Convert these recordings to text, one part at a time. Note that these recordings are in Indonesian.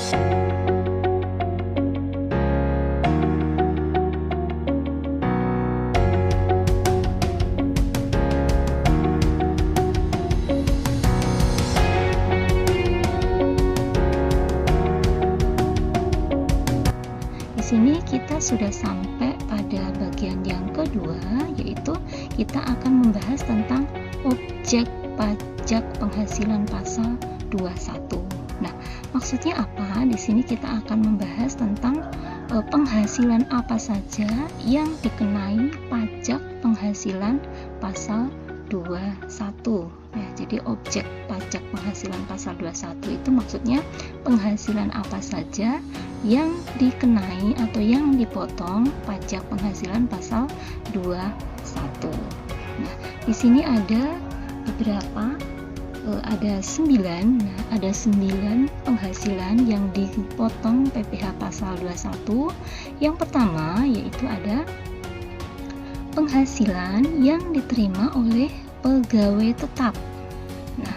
Di sini kita sudah sampai pada bagian yang kedua, yaitu kita akan membahas tentang objek pajak penghasilan pasal 21. Nah, maksudnya apa? Di sini kita akan membahas tentang penghasilan apa saja yang dikenai pajak penghasilan pasal 21. Ya, jadi objek pajak penghasilan pasal 21 itu maksudnya penghasilan apa saja yang dikenai atau yang dipotong pajak penghasilan pasal 21. Nah, di sini ada beberapa, ada 9. Nah, ada 9 penghasilan yang dipotong PPh pasal 21. Yang pertama yaitu ada penghasilan yang diterima oleh pegawai tetap. Nah,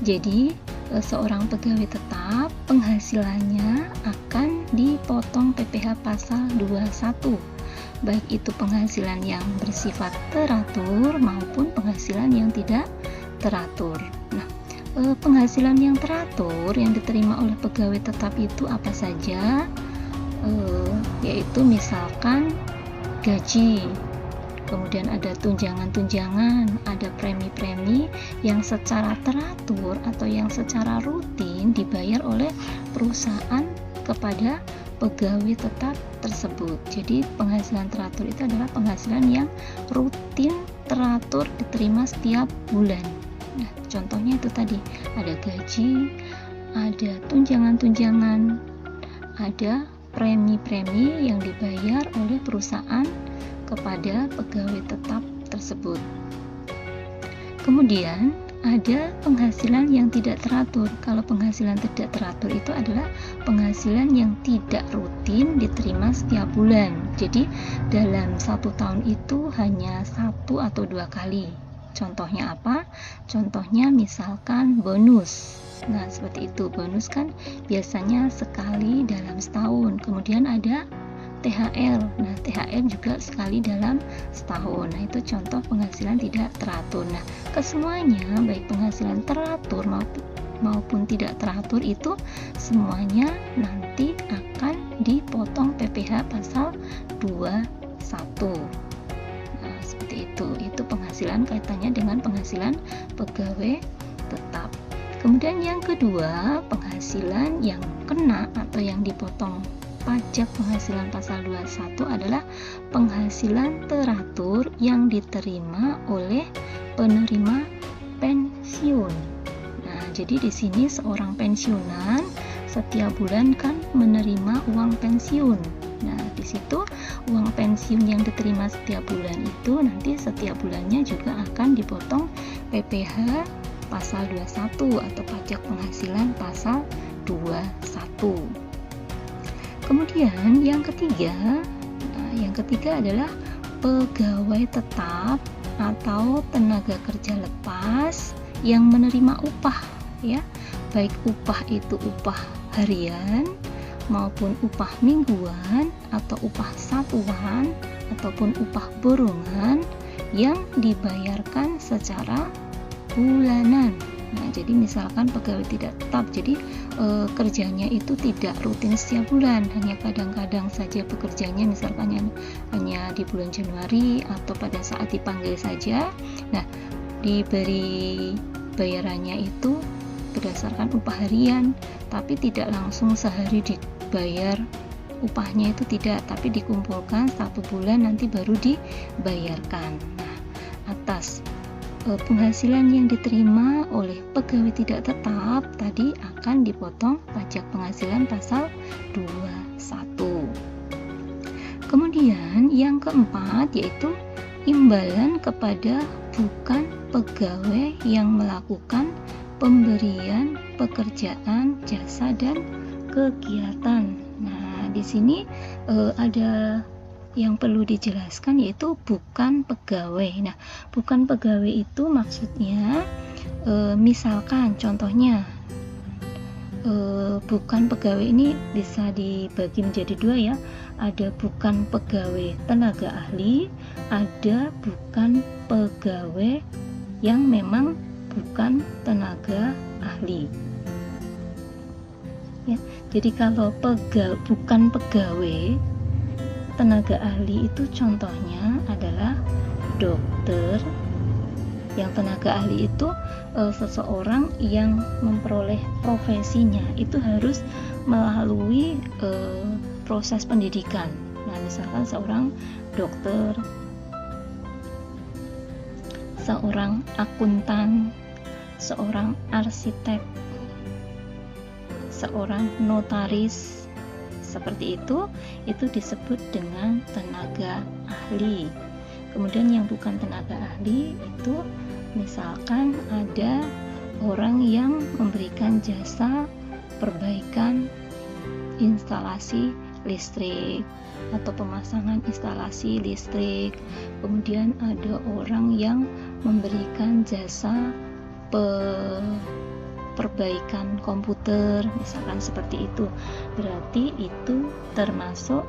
jadi seorang pegawai tetap penghasilannya akan dipotong PPh pasal 21, baik itu penghasilan yang bersifat teratur maupun penghasilan yang tidak teratur. Nah, penghasilan yang teratur yang diterima oleh pegawai tetap itu apa saja? Yaitu misalkan gaji, kemudian ada tunjangan-tunjangan, ada premi-premi yang secara teratur atau yang secara rutin dibayar oleh perusahaan kepada pegawai tetap tersebut. Jadi penghasilan teratur itu adalah penghasilan yang rutin, teratur, diterima setiap bulan. Nah, contohnya itu tadi, ada gaji, ada tunjangan-tunjangan, ada premi-premi yang dibayar oleh perusahaan kepada pegawai tetap tersebut. Kemudian ada penghasilan yang tidak teratur. Kalau penghasilan tidak teratur itu adalah penghasilan yang tidak rutin diterima setiap bulan. Jadi dalam 1 tahun itu hanya 1 atau 2 kali. Contohnya apa? Contohnya misalkan bonus. Nah, seperti itu. Bonus kan biasanya sekali dalam setahun. Kemudian ada THR. Nah, THR juga sekali dalam setahun. Nah, itu contoh penghasilan tidak teratur. Nah, kesemuanya baik penghasilan teratur maupun tidak teratur itu semuanya nanti akan dipotong PPh pasal 21. Nah, seperti itu. Itu penghasilan, kaitannya dengan penghasilan pegawai tetap. Kemudian yang kedua, penghasilan yang kena atau yang dipotong pajak penghasilan pasal 21 adalah penghasilan teratur yang diterima oleh penerima pensiun. Nah, jadi di sini seorang pensiunan setiap bulan kan menerima uang pensiun. Nah, di situ uang pensiun yang diterima setiap bulan itu nanti setiap bulannya juga akan dipotong PPh pasal 21 atau pajak penghasilan pasal 21. Kemudian yang ketiga adalah pegawai tetap atau tenaga kerja lepas yang menerima upah, ya, baik upah itu upah harian maupun upah mingguan atau upah satuan ataupun upah borongan yang dibayarkan secara bulanan. Nah, jadi misalkan pegawai tidak tetap, jadi kerjanya itu tidak rutin setiap bulan, hanya kadang-kadang saja bekerjanya, misalkan hanya di bulan Januari atau pada saat dipanggil saja. Nah, diberi bayarannya itu berdasarkan upah harian, tapi tidak langsung sehari dibayar upahnya, itu tidak, tapi dikumpulkan 1 bulan nanti baru dibayarkan. Nah, atas penghasilan yang diterima oleh pegawai tidak tetap tadi akan dipotong pajak penghasilan pasal 21. Kemudian yang keempat yaitu imbalan kepada bukan pegawai yang melakukan pemberian pekerjaan, jasa dan kegiatan. Nah, di sini ada yang perlu dijelaskan yaitu bukan pegawai. Nah, bukan pegawai itu maksudnya misalkan contohnya bukan pegawai ini bisa dibagi menjadi dua ya. Ada bukan pegawai tenaga ahli, ada bukan pegawai yang memang bukan tenaga ahli. Ya, jadi kalau bukan pegawai tenaga ahli itu contohnya adalah dokter. Yang tenaga ahli itu seseorang yang memperoleh profesinya itu harus melalui proses pendidikan. Nah, misalkan seorang dokter, seorang akuntan, seorang arsitek, seorang notaris, seperti itu disebut dengan tenaga ahli. Kemudian yang bukan tenaga ahli itu misalkan ada orang yang memberikan jasa perbaikan instalasi listrik atau pemasangan instalasi listrik. Kemudian ada orang yang memberikan jasa perbaikan komputer, misalkan seperti itu. Berarti itu termasuk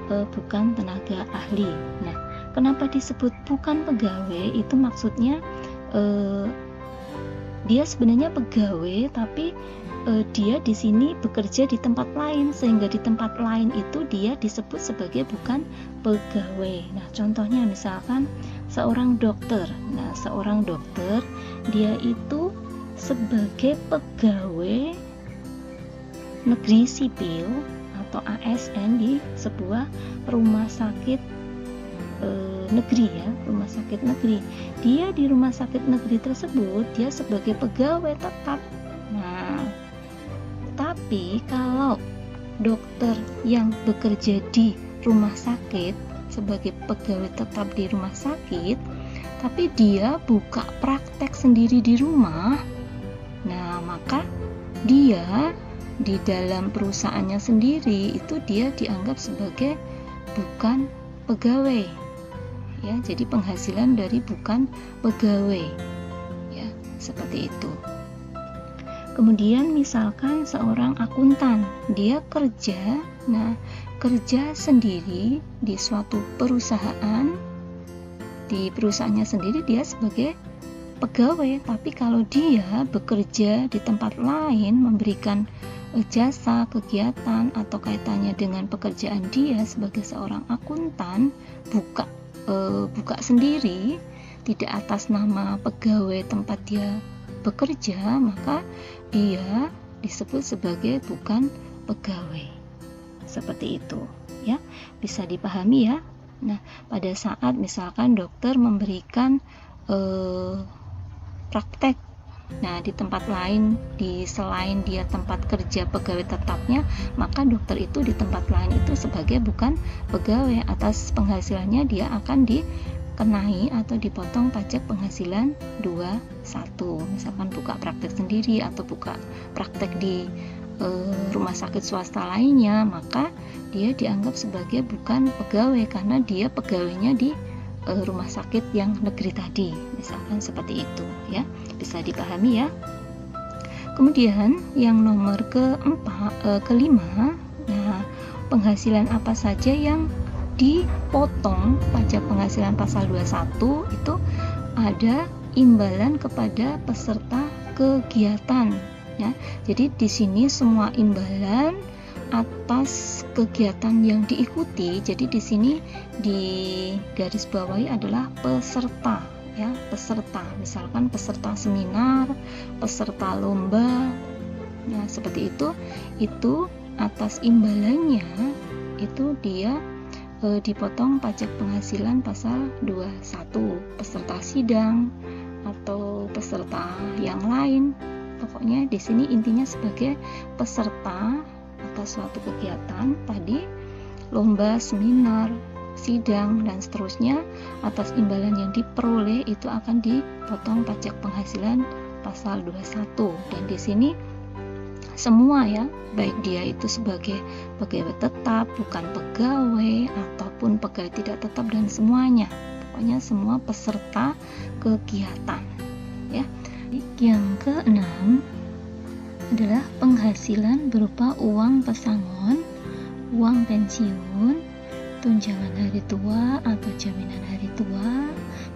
bukan tenaga ahli. Nah, kenapa disebut bukan pegawai? Itu maksudnya dia sebenarnya pegawai, tapi dia di sini bekerja di tempat lain, sehingga di tempat lain itu dia disebut sebagai bukan pegawai. Nah, contohnya misalkan seorang dokter. Nah, seorang dokter dia itu sebagai pegawai negeri sipil atau ASN di sebuah rumah sakit negeri ya, rumah sakit negeri. Dia di rumah sakit negeri tersebut dia sebagai pegawai tetap. Nah, tapi kalau dokter yang bekerja di rumah sakit sebagai pegawai tetap di rumah sakit, tapi dia buka praktek sendiri di rumah, nah maka dia di dalam perusahaannya sendiri itu dia dianggap sebagai bukan pegawai. Ya, jadi penghasilan dari bukan pegawai. Ya, seperti itu. Kemudian misalkan seorang akuntan, dia kerja, kerja sendiri di suatu perusahaan. Di perusahaannya sendiri dia sebagai pegawai, tapi kalau dia bekerja di tempat lain memberikan jasa, kegiatan atau kaitannya dengan pekerjaan dia sebagai seorang akuntan, buka sendiri, tidak atas nama pegawai tempat dia bekerja, maka dia disebut sebagai bukan pegawai. Seperti itu ya, bisa dipahami ya. Nah, pada saat misalkan dokter memberikan praktek di tempat lain, selain dia tempat kerja pegawai tetapnya, maka dokter itu di tempat lain itu sebagai bukan pegawai. Atas penghasilannya dia akan dikenai atau dipotong pajak penghasilan 21. Misalkan buka praktek sendiri atau buka praktek di rumah sakit swasta lainnya, maka dia dianggap sebagai bukan pegawai karena dia pegawainya di rumah sakit yang negeri tadi, misalkan seperti itu ya, bisa dipahami ya. Kemudian yang nomor kelima, penghasilan apa saja yang dipotong pajak penghasilan pasal 21 itu ada imbalan kepada peserta kegiatan ya. Jadi di sini semua imbalan atas kegiatan yang diikuti. Jadi di sini di garis bawahi adalah peserta ya, peserta. Misalkan peserta seminar, peserta lomba. Nah, seperti itu atas imbalannya itu dia dipotong pajak penghasilan pasal 21. Peserta sidang atau peserta yang lain. Pokoknya di sini intinya sebagai peserta atas suatu kegiatan tadi, lomba, seminar, sidang dan seterusnya, atas imbalan yang diperoleh itu akan dipotong pajak penghasilan pasal 21. Dan di sini semua ya, baik dia itu sebagai pegawai tetap, bukan pegawai ataupun pegawai tidak tetap, dan semuanya, pokoknya semua peserta kegiatan ya. Yang keenam, adalah penghasilan berupa uang pesangon, uang pensiun, tunjangan hari tua atau jaminan hari tua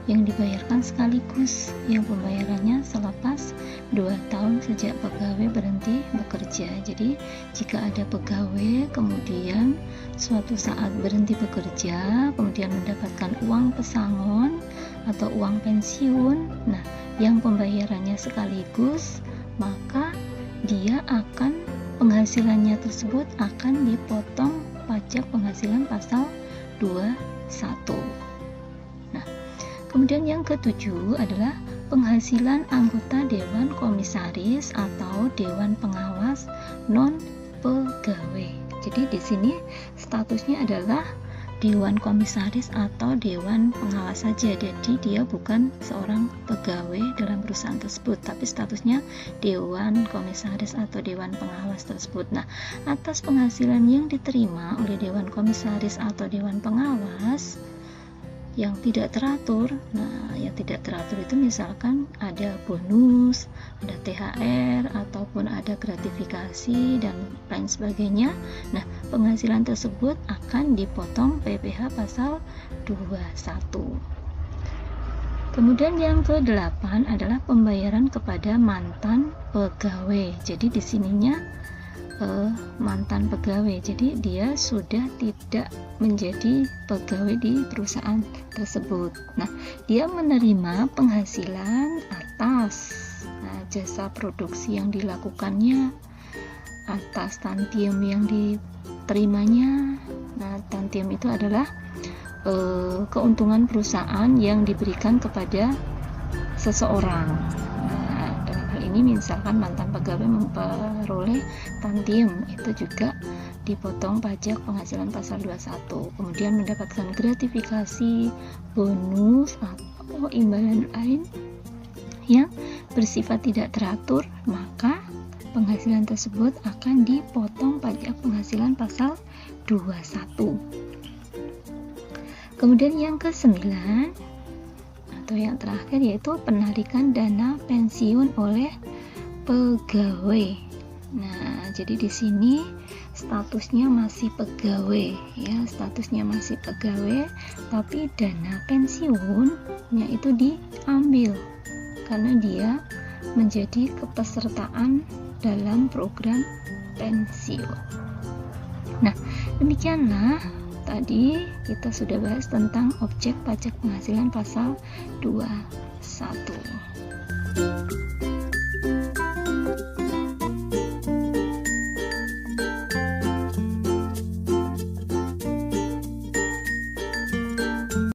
yang dibayarkan sekaligus, yang pembayarannya selepas 2 tahun sejak pegawai berhenti bekerja. Jadi jika ada pegawai kemudian suatu saat berhenti bekerja, kemudian mendapatkan uang pesangon atau uang pensiun, nah yang pembayarannya sekaligus, maka dia akan penghasilannya tersebut akan dipotong pajak penghasilan pasal 21. Nah, kemudian yang ketujuh adalah penghasilan anggota Dewan Komisaris atau Dewan Pengawas non pegawai. Jadi di sini statusnya adalah Dewan Komisaris atau Dewan Pengawas saja. Jadi dia bukan seorang pegawai dalam perusahaan tersebut, tapi statusnya Dewan Komisaris atau Dewan Pengawas tersebut. Nah, atas penghasilan yang diterima oleh Dewan Komisaris atau Dewan Pengawas yang tidak teratur, nah yang tidak teratur itu misalkan ada bonus, ada THR, ataupun ada gratifikasi dan lain sebagainya. Nah, penghasilan tersebut akan dipotong PPh pasal 21. Kemudian yang ke-8 adalah pembayaran kepada mantan pegawai. Jadi di sininya mantan pegawai, jadi dia sudah tidak menjadi pegawai di perusahaan tersebut. Nah, dia menerima penghasilan atas jasa produksi yang dilakukannya, atas tantium yang diterimanya. Nah, tantium itu adalah keuntungan perusahaan yang diberikan kepada seseorang. Ini misalkan mantan pegawai memperoleh tantium, itu juga dipotong pajak penghasilan pasal 21. Kemudian mendapatkan gratifikasi, bonus atau imbalan lain yang bersifat tidak teratur, maka penghasilan tersebut akan dipotong pajak penghasilan pasal 21. Kemudian yang ke-9 atau yang terakhir yaitu penarikan dana pensiun oleh pegawai. Nah, jadi di sini statusnya masih pegawai ya, statusnya masih pegawai, tapi dana pensiunnya itu diambil karena dia menjadi kepesertaan dalam program pensiun. Nah, demikianlah tadi kita sudah bahas tentang objek pajak penghasilan pasal 21.